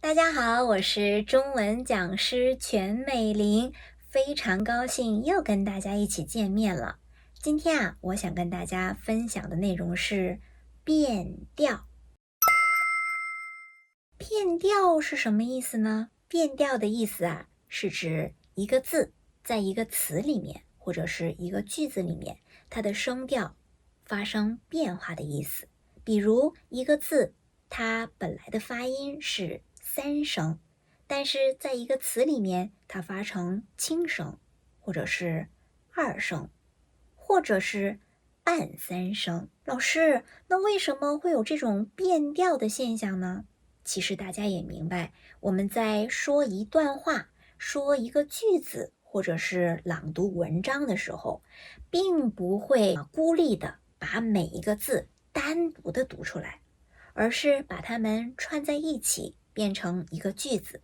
大家好，我是中文讲师全美玲，非常高兴又跟大家一起见面了。今天我想跟大家分享的内容是变调。变调是什么意思呢？变调的意思是指一个字在一个词里面或者是一个句子里面，它的声调发生变化的意思。比如一个字，它本来的发音是3声，但是在一个词里面，它发成轻声，或者是2声，或者是半3声。老师，那为什么会有这种变调的现象呢？其实大家也明白，我们在说一段话、说一个句子，或者是朗读文章的时候，并不会孤立的把每一个字单独的读出来，而是把它们串在一起，变成一个句子。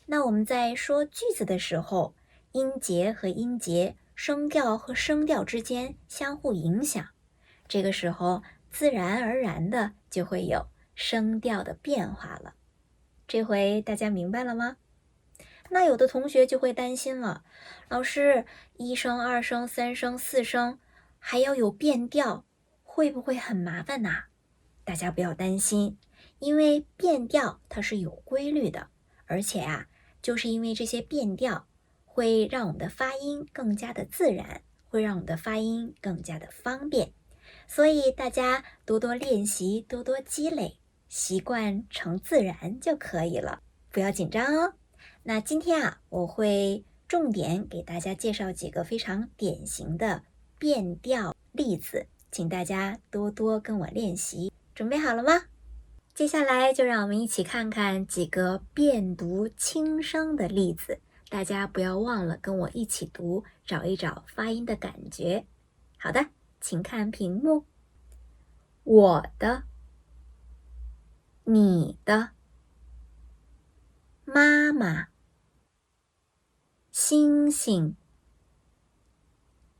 那我们在说句子的时候，音节和音节、声调和声调之间相互影响，这个时候自然而然的就会有声调的变化了。这回大家明白了吗？那有的同学就会担心了，老师，1声、2声、3声、4声，还要有变调，会不会很麻烦呐？大家不要担心，因为变调它是有规律的，而且就是因为这些变调会让我们的发音更加的自然，会让我们的发音更加的方便，所以大家多多练习，多多积累，习惯成自然就可以了，不要紧张哦。那今天我会重点给大家介绍几个非常典型的变调例子，请大家多多跟我练习。准备好了吗？接下来就让我们一起看看几个变读轻声的例子，大家不要忘了跟我一起读，找一找发音的感觉。好的，请看屏幕。我的，你的，妈妈，星星，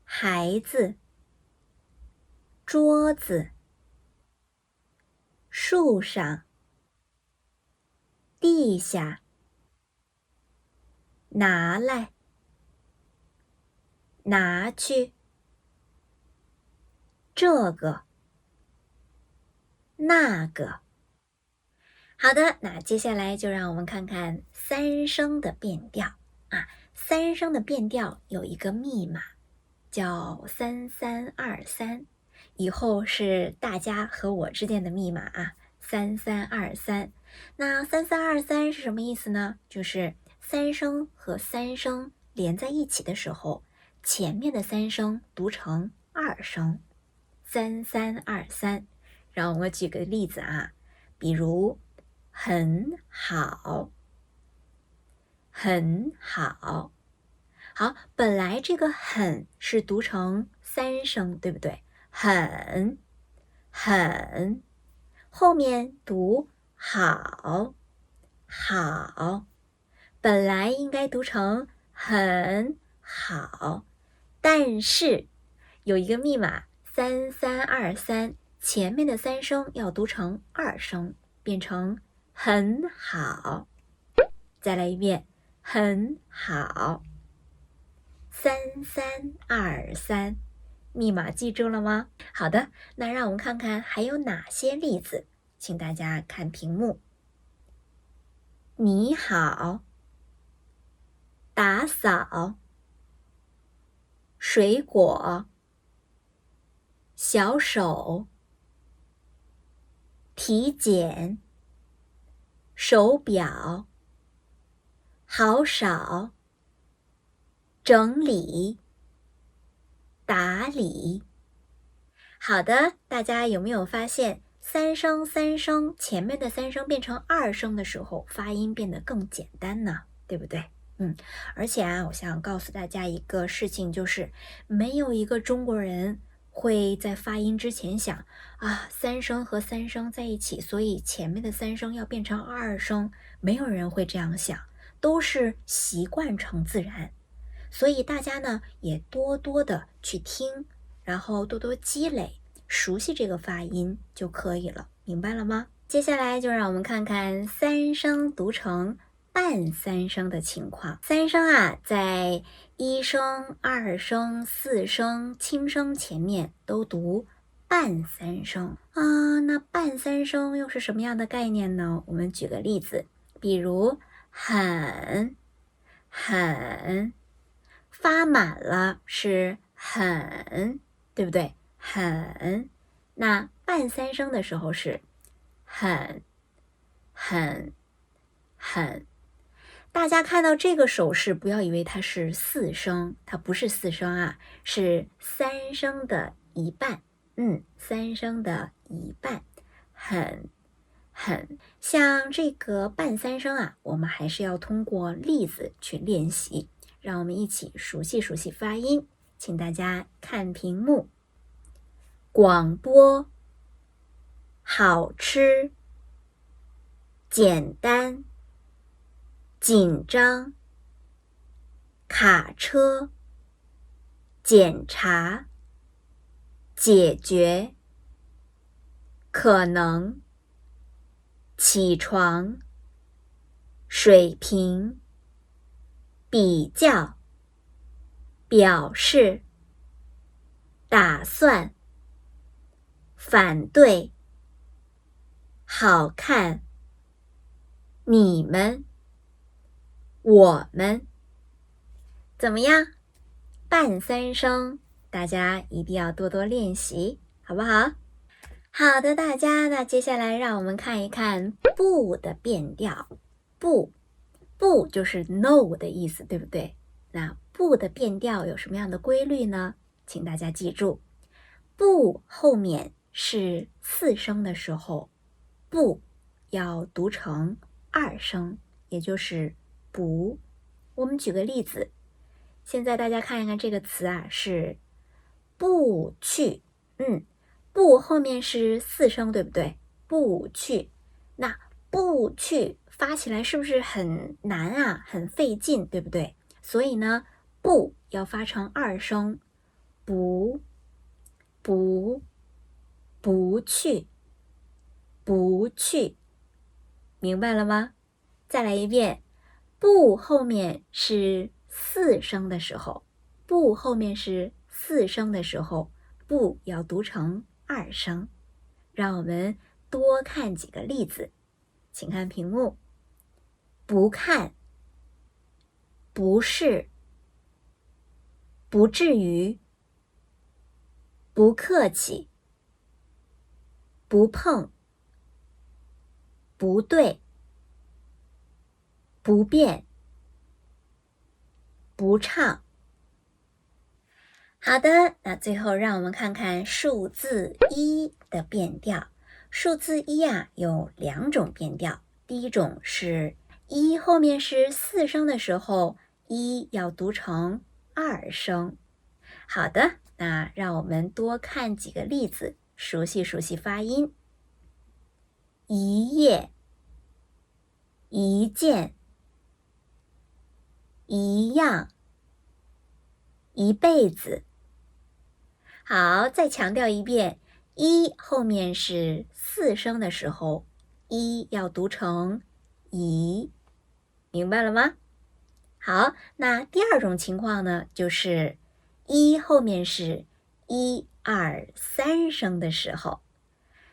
孩子，桌子，树上，地下，拿来，拿去，这个，那个。好的，那接下来就让我们看看3声的变调3声的变调有一个密码，叫3323，以后是大家和我之间的密码3323。那3323是什么意思呢？就是3声和3声连在一起的时候，前面的3声读成2声，3323。让我举个例子比如很好，很好。好，本来这个很是读成3声，对不对？很，很，后面读好，好，本来应该读成很好，但是有一个密码3323，前面的3声要读成2声，变成很好。再来一遍，很好。3323，密码记住了吗？好的，那让我们看看还有哪些例子，请大家看屏幕。你好，打扫，水果，小手，体检，手表，好少，整理，打理。好的，大家有没有发现3声3声前面的3声变成2声的时候，发音变得更简单呢？对不对？而且我想告诉大家一个事情，就是没有一个中国人会在发音之前想3声和3声在一起，所以前面的3声要变成2声，没有人会这样想，都是习惯成自然。所以大家呢也多多的去听，然后多多积累，熟悉这个发音就可以了，明白了吗？接下来就让我们看看三声读成半三声的情况。三声啊，在一声、二声、四声、轻声前面都读半三声啊。那半三声又是什么样的概念呢？我们举个例子，比如很、发满了是很，对不对？很。那半三声的时候是很。大家看到这个手势，不要以为它是四声，它不是四声啊，是三声的一半。三声的一半，很。像这个半三声啊，我们还是要通过例子去练习。让我们一起熟悉熟悉发音，请大家看屏幕。广播，好吃，简单，紧张，卡车，检查，解决，可能，起床，水平，比较，表示，打算，反对，好看，你们，我们。怎么样？半三声，大家一定要多多练习，好不好？好的，大家，那接下来让我们看一看不的变调。不就是 no 的意思，对不对？那不的变调有什么样的规律呢？请大家记住，不后面是四声的时候，不要读成二声，也就是不。我们举个例子，现在大家看一看这个词啊，是不去。不后面是四声，对不对？不去，那不去发起来是不是很难啊？很费劲，对不对？所以呢，不要发成二声，不去，不去，明白了吗？再来一遍，不后面是四声的时候，不后面是四声的时候，不要读成二声。让我们多看几个例子，请看屏幕。不看，不是，不至于，不客气，不碰，不对，不变，不唱。好的，那最后让我们看看数字一的变调。数字一啊，有两种变调。第一种是一后面是四声的时候，一要读成二声。好的，那让我们多看几个例子，熟悉熟悉发音。一夜，一件，一样，一辈子。好，再强调一遍，一后面是四声的时候，一要读成一，明白了吗？好，那第二种情况呢，就是一后面是一二三声的时候，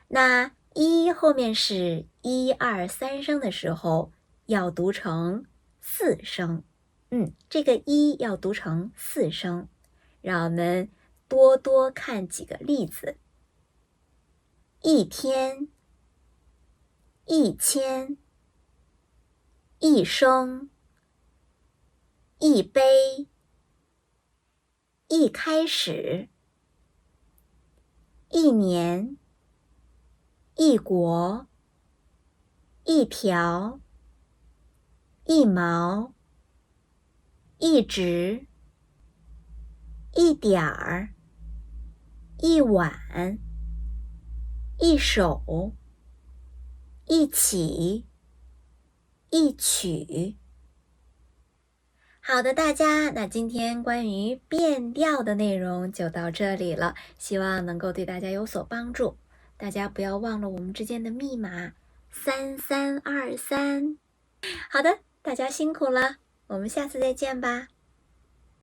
那一后面是一二三声的时候，要读成四声。这个一要读成四声，让我们多多看几个例子。一天，一千，一生，一杯，一开始，一年，一国，一条，一毛，一直，一点儿，一碗，一手，一起，一曲。好的，大家，那今天关于变调的内容就到这里了，希望能够对大家有所帮助。大家不要忘了我们之间的密码3323。好的，大家辛苦了，我们下次再见吧。